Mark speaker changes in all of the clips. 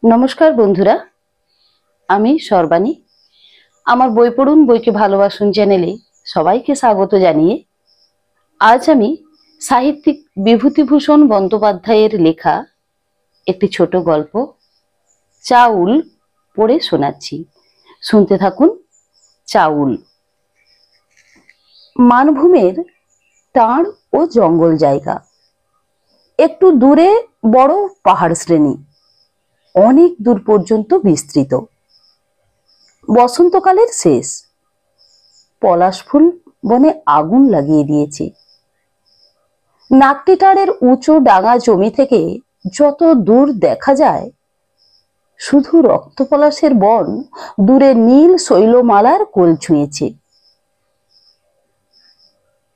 Speaker 1: নমস্কার বন্ধুরা, আমি সর্বাণী। আমার বই পড়ুন বইকে ভালোবাসুন চ্যানেলে সবাইকে স্বাগত জানিয়ে আজ আমি সাহিত্যিক বিভূতিভূষণ বন্দ্যোপাধ্যায়ের লেখা একটি ছোট গল্প চাউল পড়ে শোনাচ্ছি। শুনতে থাকুন। চাউল। মানভূমের টাঁড় ও জঙ্গল জায়গা, একটু দূরে বড় পাহাড় শ্রেণী, অনেক দূর পর্যন্ত বিস্তৃত। বসন্তকালের শেষ, পলাশ ফুল বনে আগুন লাগিয়ে দিয়েছে। নাকটিটাড়ের উঁচু ডাঙা জমি থেকে যত দূর দেখা যায় শুধু রক্তপলাশের বন দূরে নীল শৈলমালার কোল ছুঁয়েছে।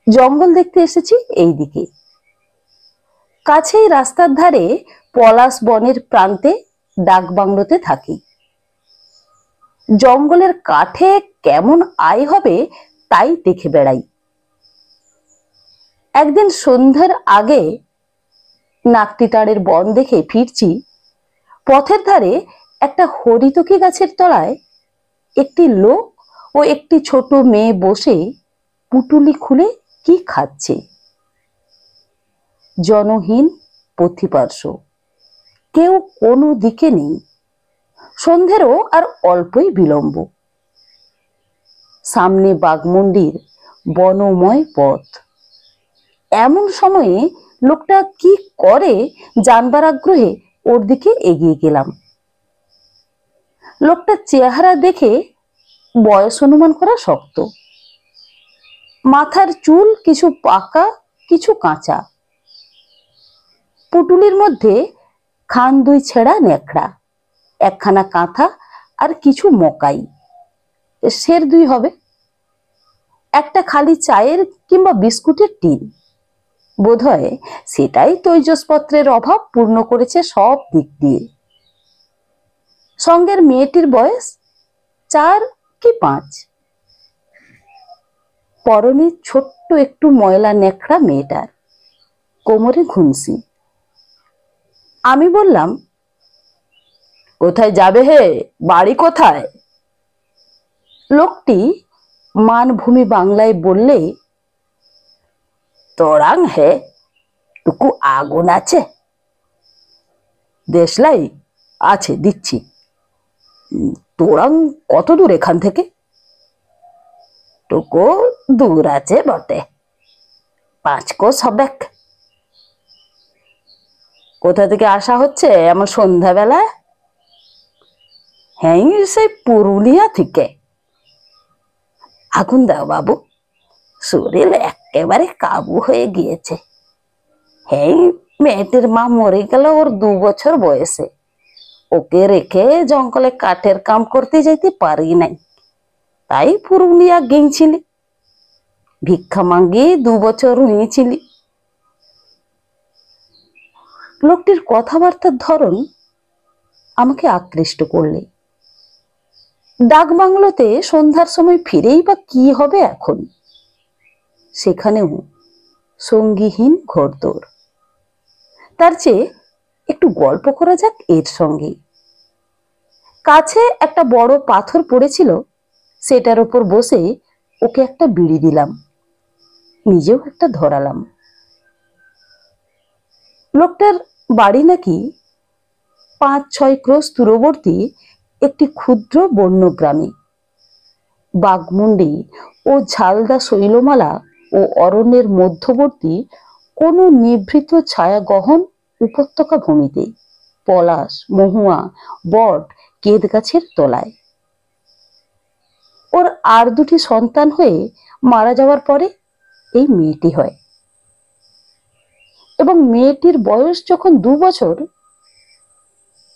Speaker 1: জঙ্গল দেখতে এসেছি এই দিকে। কাছেই রাস্তার ধারে পলাশ বনের প্রান্তে ডাকবাংলোতে থাকি। জঙ্গলের কাঠে কেমন আয় হবে তাই দেখে বেড়াই। একদিন সন্ধ্যার আগে নাকটিটাড়ের বন দেখে ফিরছি, পথের ধারে একটা হরিতকি গাছের তলায় একটি লোক ও একটি ছোট মেয়ে বসে পুটুলি খুলে কি খাচ্ছে। জনহীন পথিপার্শ্ব, কেউ কোনো দিকে নেই। সন্ধ্যেরও আর অল্পই বিলম্ব। সামনে বাঘমুন্ডির বনময় পথ। এমন সময়ে লোকটা কি করে জানবার আগ্রহে ওর দিকে এগিয়ে গেলাম। লোকটার চেহারা দেখে বয়স অনুমান করা শক্ত। মাথার চুল কিছু পাকা কিছু কাঁচা। পুটুলির মধ্যে খান দুই ছেঁড়া ন্যাকড়া, একখানা কাঁথা আর কিছু মকাই, সের দুই হবে। একটা খালি চায়ের কিংবা বিস্কুটের টিন, বোধহয় সেটাই তৈজসপত্রের অভাব পূর্ণ করেছে সব দিক দিয়ে। সঙ্গের মেয়েটির বয়স 4 কি 5। পরনে ছোট্ট একটু ময়লা ন্যাকড়া মেয়েটার, কোমরে ঘুমসি। আমি বললাম, কোথায় যাবে হে, বাড়ি কোথায়? লোকটি মানভূমি বাংলায় বললে, তোরাং হে, টুকু আগুন আছে? দেশলাই আছে, দিচ্ছি। তোরাং কত দূর এখান থেকে? টুকু দূর আছে বটে, 5 কোষ হবে। কোথা থেকে আসা হচ্ছে এমন সন্ধ্যাবেলা? হ্যাঁ, সেই পুরুলিয়া থেকে। আগুন দাও বাবু, শরীর একেবারে কাবু হয়ে গিয়েছে। হ্যাঁ, মেয়েটির মা মরে গেল ওর 2 বছর বয়সে। ওকে রেখে জঙ্গলে কাঠের কাম করতে যেতে পারি নাই, তাই পুরুলিয়া গেছিলি। ভিক্ষা মাঙ্গি 2 বছর হয়েছিলি। লোকটির কথাবার্তার ধরন আমাকে আকৃষ্ট করলে। ডাক বাংলোতে সন্ধ্যার সময় ফিরেই বা কি হবে এখন? সেখানেও সঙ্গীহীন ঘোরদৌড়। তার চেয়ে একটু গল্প করা যাক এর সঙ্গে। কাছে একটা বড় পাথর পড়েছিল, সেটার উপর বসে ওকে একটা বিড়ি দিলাম, নিজেও একটা ধরালাম। লোকটার বাড়ি নাকি 5-6 ক্রোশ দূরবর্তী একটি ক্ষুদ্র বন্য গ্রামে। বাঘমুন্ডি ও ঝালদা শৈলমালা ও অরণ্যের মধ্যবর্তী কোনো নিভৃত ছায়া গহন উপত্যকা ভূমিতে, পলাশ, মহুয়া, বট, কেদ গাছের তলায়। ওর আর 2টি সন্তান হয়ে মারা যাওয়ার পরে এই মেয়েটি হয়, এবং মেয়েটির বয়স যখন 2 বছর,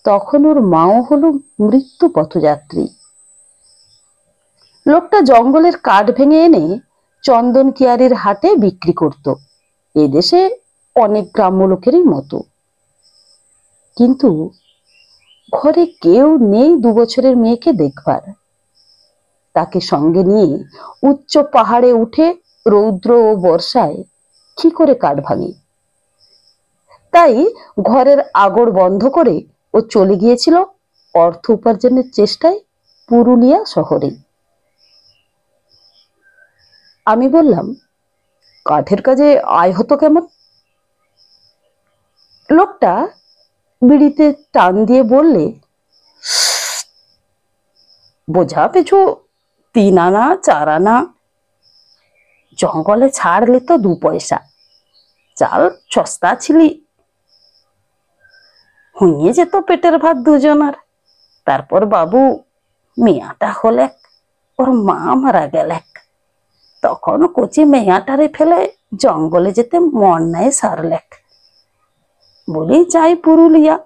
Speaker 1: তখন ওর মাও হলো মৃত্যু পথযাত্রী। লোকটা জঙ্গলের কাঠ ভেঙে এনে চন্দন কিয়ারির হাটে বিক্রি করত, এদেশে অনেক গ্রাম্য লোকেরই মতো। কিন্তু ঘরে কেউ নেই 2 বছরের মেয়েকে দেখবার। তাকে সঙ্গে নিয়ে উচ্চ পাহাড়ে উঠে রৌদ্র ও বর্ষায় কি করে কাঠ ভাঙে? তাই ঘরের আগড় বন্ধ করে ও চলে গিয়েছিল অর্থ উপার্জনের চেষ্টায় পুরুলিয়া শহরে। আমি বললাম, কাঠের কাজে আয় হতো কেমন? লোকটা বিড়িতে টান দিয়ে বললে, বোঝা পিছু 3 আনা 4 আনা, জঙ্গলে ছাড়লে তো 2 পয়সা, চাল সস্তা ছিলি, হইয়ে যেত পেটের ভাত দুজনার। তারপর বাবু মেয়াটা হলেক, ওর মা মারা গেলেক, তখন কচি মেয়াটারে ফেলে জঙ্গলে যেতে মন নাই সারলেক। বলি যাই পুরুলিয়া,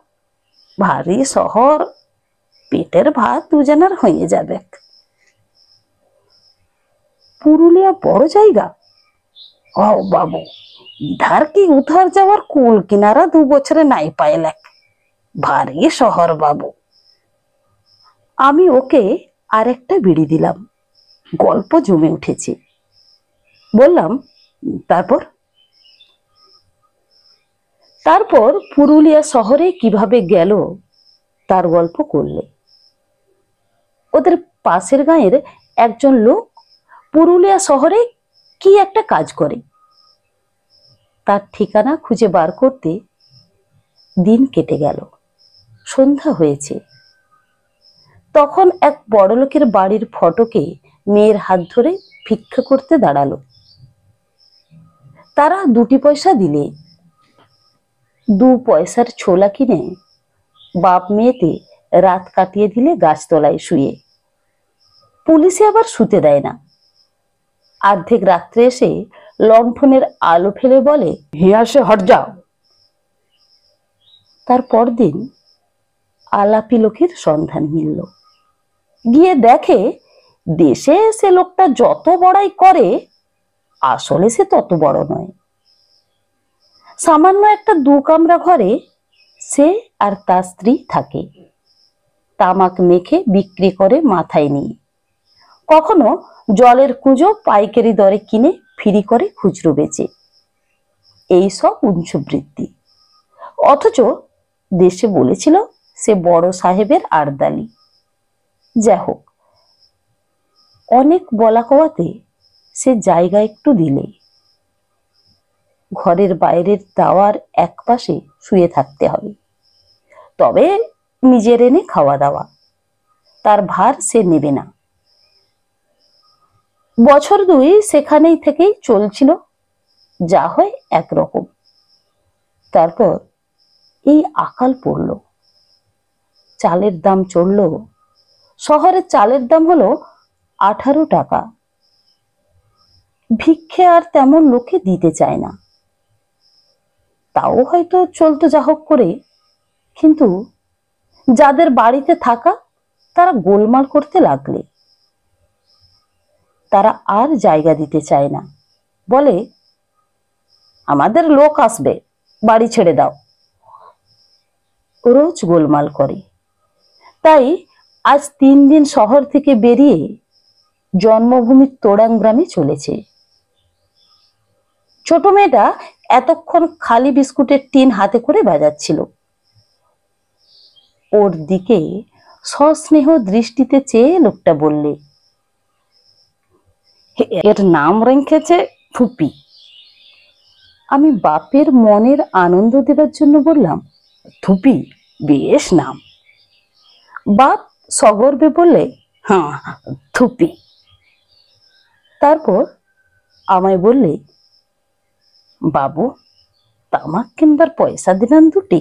Speaker 1: ভারী শহর, পেটের ভাত দুজনের হয়ে যাবে। পুরুলিয়া বড় জায়গা? ও বাবু, ইধার কি উধার যাওয়ার কুল কিনারা 2 বছরে নাই পাইলেক, ভারী শহর বাবু। আমি ওকে আরেকটা বিড়ি দিলাম। গল্প জমে উঠেছে। বললাম, তারপর? তারপর পুরুলিয়া শহরে কিভাবে গেল তার গল্প করলে। ওদের পাশের গাঁয়ের একজন লোক পুরুলিয়া শহরে কি একটা কাজ করে। তার ঠিকানা খুঁজে বার করতে দিন কেটে গেল, সন্ধ্যা হয়েছে। তখন এক বড়লোকের বাড়ির ফটকে মেয়ের হাত ধরে ভিক্ষা করতে দাঁড়ালো। তারা 2 পয়সা দিলে 2 পয়সার ছোলা কিনে বাপ মেয়েতে রাত কাটিয়ে দিলে গাছতলায় শুয়ে। পুলিশে আবার শুতে দেয় না। অর্ধেক রাত্রে এসে লণ্ঠনের আলো ফেলে বলে, হিয়া সে হট যাও। তার পরদিন আলাপি লোকের সন্ধান মিলল। গিয়ে দেখে দেশে সে লোকটা যত বড়াই করে আসলে সে তত বড় নয়। সামান্য একটা 2 কামরা ঘরে সে আর তার স্ত্রী থাকে। তামাক মেখে বিক্রি করে মাথায় নিয়ে, কখনো জলের কুঁজো পাইকারি দরে কিনে ফিরি করে খুচরো বেচে। এই সব উঞ্চবৃত্তি। অথচ দেশে বলেছিল সে বড় সাহেবের আর্দালি। যাই হোক, অনেক বলা কওয়াতে সে জায়গা একটু দিলে। ঘরের বাইরের দাওয়ার এক পাশে শুয়ে থাকতে হবে, তবে নিজের এনে খাওয়া দাওয়া, তার ভার সে নেবে না। বছর 2 সেখানেই থেকেই চলছিল, যা হয় একরকম। তারপর এই আকাল পড়ল, চালের দাম চড়ল। শহরে চালের দাম হলো 18 টাকা। ভিক্ষে আর তেমন লোকে দিতে চায় না। তাও হয়তো চলতো যা হোক করে, কিন্তু যাদের বাড়িতে থাকা তারা গোলমাল করতে লাগলে। তারা আর জায়গা দিতে চায় না, বলে, আমাদের লোক আসবে, বাড়ি ছেড়ে দাও। রোজ গোলমাল করে। তাই আজ 3 দিন শহর থেকে বেরিয়ে জন্মভূমির তোড়াং গ্রামে চলেছে। ছোট মেয়েটা এতক্ষণ খালি বিস্কুটের টিন হাতে করে বাজাচ্ছিল। ওর দিকে সস্নেহ দৃষ্টিতে চেয়ে লোকটা বললে, এর নাম রেখেছে ফুপি। আমি বাপের মনের আনন্দ দেবার জন্য বললাম, থুপি, বেশ নাম। বাপ সগর্বে বললে, হ্যাঁ, থুপি। তারপর আমায় বললে, বাবু, তামাক কিনবার পয়সা দিলেন 2টি।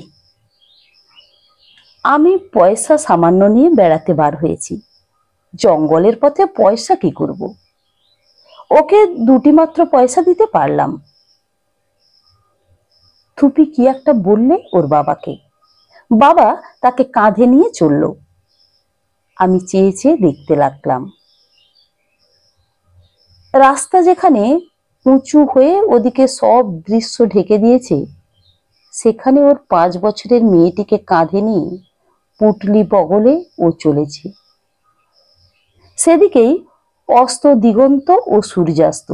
Speaker 1: আমি পয়সা সামান্য নিয়ে বেড়াতে বার হয়েছি, জঙ্গলের পথে পয়সা কি করব? ওকে 2টি মাত্র পয়সা দিতে পারলাম। থুপি কি একটা বললে ওর বাবাকে। বাবা তাকে কাঁধে নিয়ে চলল। আমি চেয়ে চেয়ে দেখতে লাগলাম। রাস্তা যেখানে উঁচু হয়ে ওদিকে সব দৃশ্য ঢেকে দিয়েছে, সেখানে ওর 5 বছরের মেয়েটিকে কাঁধে নিয়ে পুটলি বগলে ও চলেছে। সেদিকেই অস্ত দিগন্ত ও সূর্যাস্ত,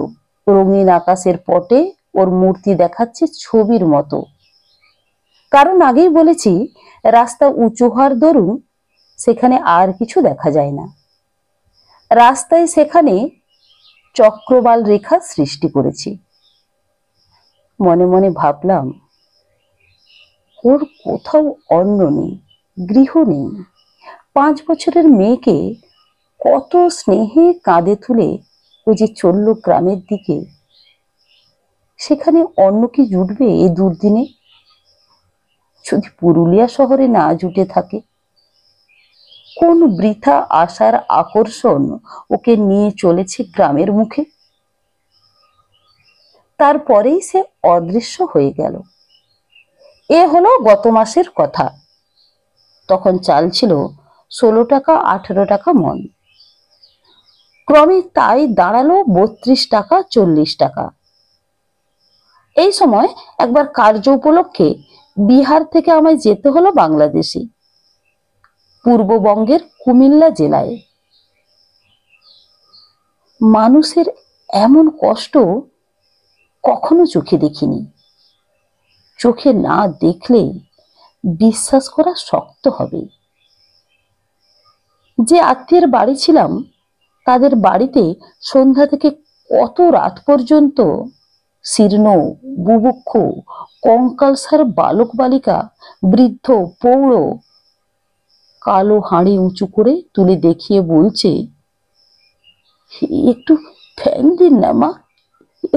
Speaker 1: রঙিন আকাশের পটে ওর মূর্তি দেখাচ্ছে ছবির মতো। কারণ আগেই বলেছি, রাস্তা উঁচু হওয়ার দরুন সেখানে আর কিছু দেখা যায় না। রাস্তায় সেখানে চক্রবাল রেখা সৃষ্টি করেছি। মনে মনে ভাবলাম, ওর কোথাও অন্ন নেই, গৃহ নেই। 5 বছরের মেয়েকে কত স্নেহে কাঁধে তুলে ও যে চলল গ্রামের দিকে, সেখানে অন্ন কি জুটবে এই দুর্দিনে? যদি পুরুলিয়া শহরে না জুটে থাকে, কোন বৃথা আশার আকর্ষণ ওকে নিয়ে চলেছে গ্রামের মুখে? তারপরেই সে অদৃশ্য হয়ে গেল। এ হলো গত মাসের কথা। তখন চাল ছিল 16 টাকা 18 টাকা মন। ক্রমে তাই দাঁড়ালো 32 টাকা 40 টাকা। এই সময় একবার কার্য উপলক্ষে বিহার থেকে আমায় যেতে হলো বাংলাদেশে, পূর্ববঙ্গের কুমিল্লা জেলায়। মানুষের এমন কষ্ট কখনো চোখে দেখিনি। চোখে না দেখলে বিশ্বাস করা শক্ত হবে। যে আত্মীয়ের বাড়ি ছিলাম, তাদের বাড়িতে সন্ধ্যা থেকে কত রাত পর্যন্ত শীর্ণ, বুভুক্ষ, কঙ্কালসার বালক বালিকা, বৃদ্ধ, প্রৌঢ় কালো হাঁড়ি উঁচু করে তুলে দেখিয়ে বলছে, একটু ফ্যান দিন না মা,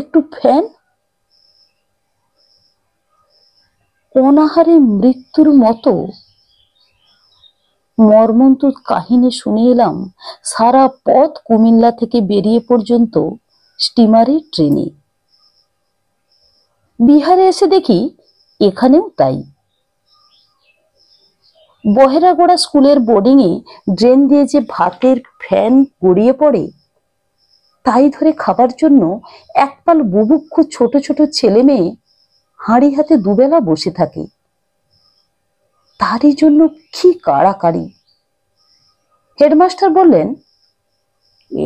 Speaker 1: একটু ফ্যান। অনাহারে মৃত্যুর মতো মর্মন্তুদ কাহিনী শুনে এলাম সারা পথ কুমিল্লা থেকে বেরিয়ে পর্যন্ত স্টিমারে, ট্রেনে। বিহারে এসে দেখি এখানেও তাই। বহেরাগোড়া স্কুলের বোর্ডিং এ ড্রেন দিয়ে যে ভাতের ফ্যান গড়িয়ে পড়ে, তাই ধরে খাবার জন্য একপাল বুভুক্ষ ছোট ছোট ছেলে মেয়ে হাঁড়ি হাতে দুবেলা বসে থাকে। তারই জন্য কি কাড়াকাড়ি। হেডমাস্টার বললেন,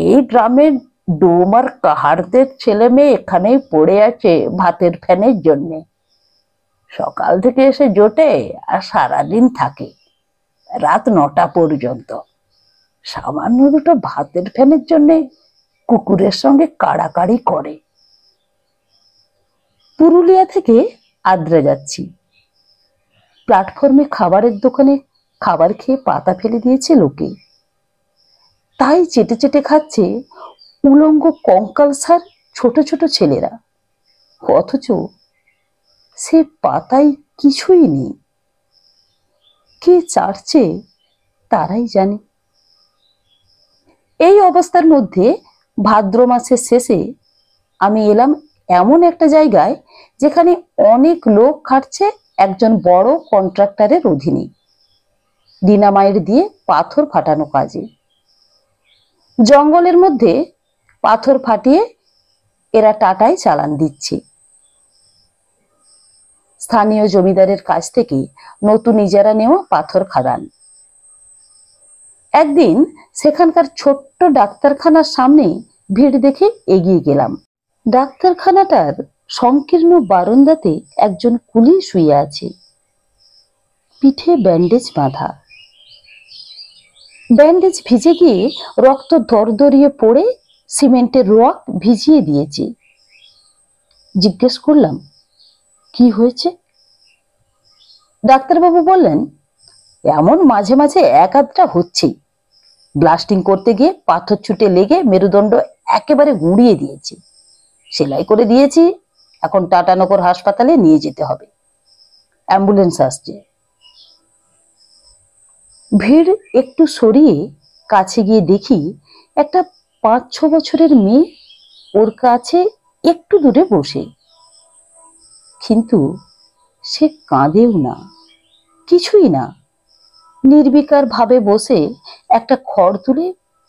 Speaker 1: এই গ্রামের ডোম আর কাহারদের ছেলে মেয়ে এখানেই পড়ে আছে ভাতের ফ্যানের জন্য। সকাল থেকে এসে জোটে আর সারাদিন থাকে, রাত 9টা পর্যন্ত। সামান্য দুটো ভাতের ফ্যানের জন্য কুকুরের সঙ্গে কাড়াকাড়ি করে। পুরুলিয়া থেকে আদ্রা যাচ্ছি। প্ল্যাটফর্মে খাবারের দোকানে খাবার খেয়ে পাতা ফেলে দিয়েছে লোকে, তাই চেটে চেটে খাচ্ছে উলঙ্গ কঙ্কালসার ছোট ছোট ছেলেরা। অথচ সে পাতায় কিছুই নেই। কে চাটছে তারাই জানে। এই অবস্থার মধ্যে ভাদ্র মাসের শেষে আমি এলাম এমন একটা জায়গায় যেখানে অনেক লোক খাটছে একজন বড় কন্ট্রাক্টরের অধীনে, ডিনামাইট দিয়ে পাথর ফাটানো কাজে। জঙ্গলের মধ্যে পাথর ফাটিয়ে এরা টাটায় চালান দিচ্ছে। স্থানীয় জমিদারের কাছ থেকে নতুন ইজারা নেওয়া পাথর খাদান। একদিন সেখানকার ছোট্ট ডাক্তারখানার সামনে ভিড় দেখে এগিয়ে গেলাম। ডাক্তারখানাটার সংকীর্ণ বারান্দাতে একজন কুলি শুয়ে আছে, পিঠে ব্যান্ডেজ বাঁধা। ব্যান্ডেজ ভিজে গিয়ে রক্ত দরদরিয়ে পড়ে সিমেন্টের রক ভিজিয়ে দিয়েছে। জিজ্ঞেস করলাম, কি হয়েছে? ডাক্তারবাবু বললেন, এমন মাঝে মাঝে এক আধটা হচ্ছে। ব্লাস্টিং করতে গিয়ে পাথর ছুটে লেগে মেরুদণ্ড একেবারে গুঁড়িয়ে দিয়েছে। সেলাই করে দিয়েছি, এখন টাটানগর হাসপাতালে নিয়ে যেতে হবে। অ্যাম্বুলেন্স আসছে। ভিড় একটু সরিয়ে কাছে গিয়ে দেখি একটা 5-6 বছরের মেয়ে ওর কাছে একটু দূরে বসে। কিন্তু সে কাঁদেও না, কিছুই না। নির্বিকার ভাবে বসে একটা খড় তুলে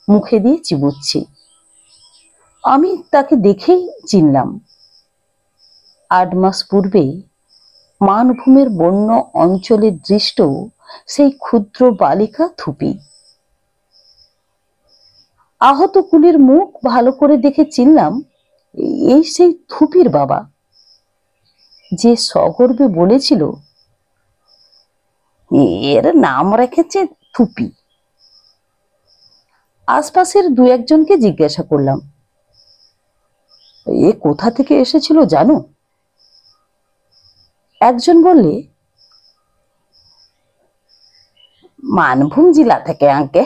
Speaker 1: মুখে দিয়ে চিবুচ্ছে। আমি তাকে দেখেই চিনলাম। 8 মাস পূর্বে মানভূমের বন্য অঞ্চলে দৃষ্ট সেই ক্ষুদ্র বালিকা থুপি। আহত কুলির মুখ ভালো করে দেখে চিনলাম, এই সেই থুপির বাবা, যে সগর্বে বলেছিল, এর নাম রেখেছে থুপি। আশপাশের দু একজনকে জিজ্ঞাসা করলাম, এ কোথা থেকে এসেছিল জানো? একজন বললে, মানভূম জেলা থেকে আঙ্কে।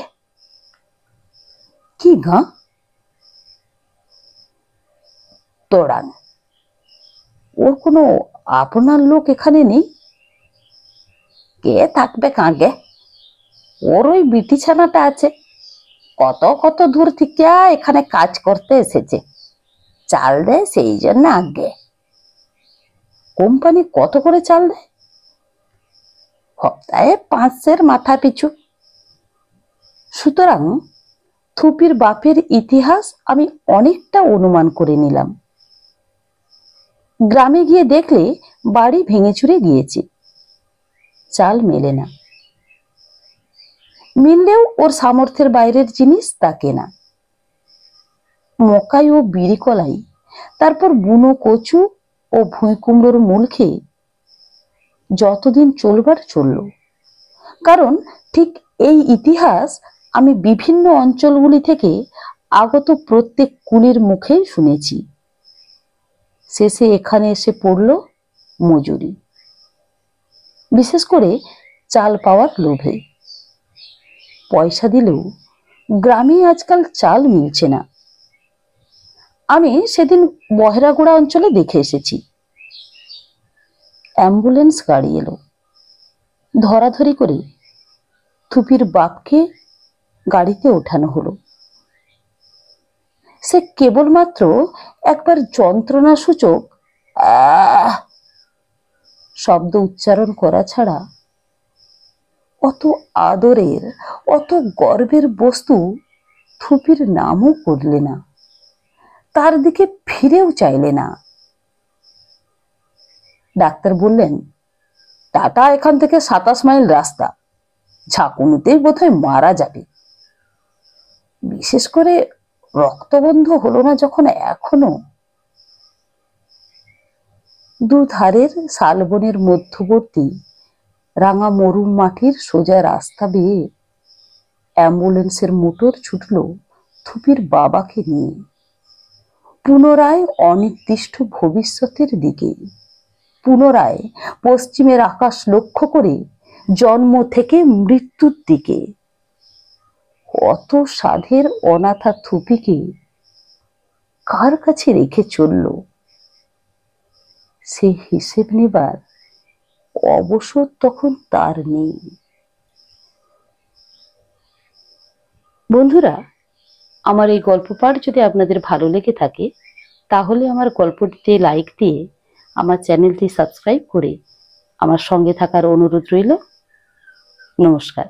Speaker 1: কি গাঁ? তোরান। ওর কোনো আপনার লোক এখানে নেই? কে থাকবে কাঁকে, ওর ওই বিটি ছানাটা আছে, কত কত দূর থেকে এখানে কাজ করতে এসেছে, চাল দেয় সেই জন্য আগে। কোম্পানি কত করে চাল দেয়? সপ্তাহে 500 মাথা পিছু। সুতরাং থুপির বাপের ইতিহাস আমি অনেকটা অনুমান করে নিলাম। গ্রামে গিয়ে দেখলে বাড়ি ভেঙে চুরে গিয়েছে, চাল মেলে না। মিললেও ওর সামর্থ্যের বাইরের জিনিস তা কেনা। মকাই ও বিড়ি কলাই, তারপর বুনো কচু ও ভুঁই কুমড়োর মূল খেয়ে যতদিন চলবার চলল। কারণ ঠিক এই ইতিহাস আমি বিভিন্ন অঞ্চলগুলি থেকে আগত প্রত্যেক কুলির মুখেই শুনেছি। শেষে এখানে এসে পড়ল মজুরি, বিশেষ করে চাল পাওয়ার লোভে। পয়সা দিলেও গ্রামে আজকাল চাল মিলছে না। আমি সেদিন বহেরাগোড়া অঞ্চলে দেখে এসেছি। অ্যাম্বুলেন্স গাড়ি এলো, ধরাধরি করে থুপির বাপকে গাড়িতে ওঠানো হলো। সে কেবলমাত্র একবার যন্ত্রণা সূচক আহ শব্দ উচ্চারণ করা ছাড়া অত আদরের, অত গর্বের বস্তু থুপির নামও করলে না, তার দিকে ফিরেও চাইলে না। ডাক্তার বললেন, টাটা এখান থেকে 27 মাইল রাস্তা, ঝাঁকুনিতেই বোধহয় মারা যাবে। বিশেষ করে রক্তবন্ধ হলো না যখন এখনো। দুধারের শালবনের মধ্যবর্তী রাঙা মরুম মাটির সোজা রাস্তা বেয়ে অ্যাম্বুলেন্সের মোটর ছুটল থুপির বাবাকে নিয়ে, পুনরায় অনির্দিষ্ট ভবিষ্যতের দিকে, পুনরায় পশ্চিমের আকাশ লক্ষ্য করে জন্ম থেকে মৃত্যুর দিকে। অত সাধের অনাথা থুপিকে কার কাছে রেখে চলল? সে হিসেব নেবার অবসর তখন তার নেই। বন্ধুরা, আমার এই গল্প পাঠ যদি আপনাদের ভালো লেগে থাকে তাহলে আমার গল্পটিতে লাইক দিয়ে আমার চ্যানেলটি সাবস্ক্রাইব করে আমার সঙ্গে থাকার অনুরোধ রইল। নমস্কার।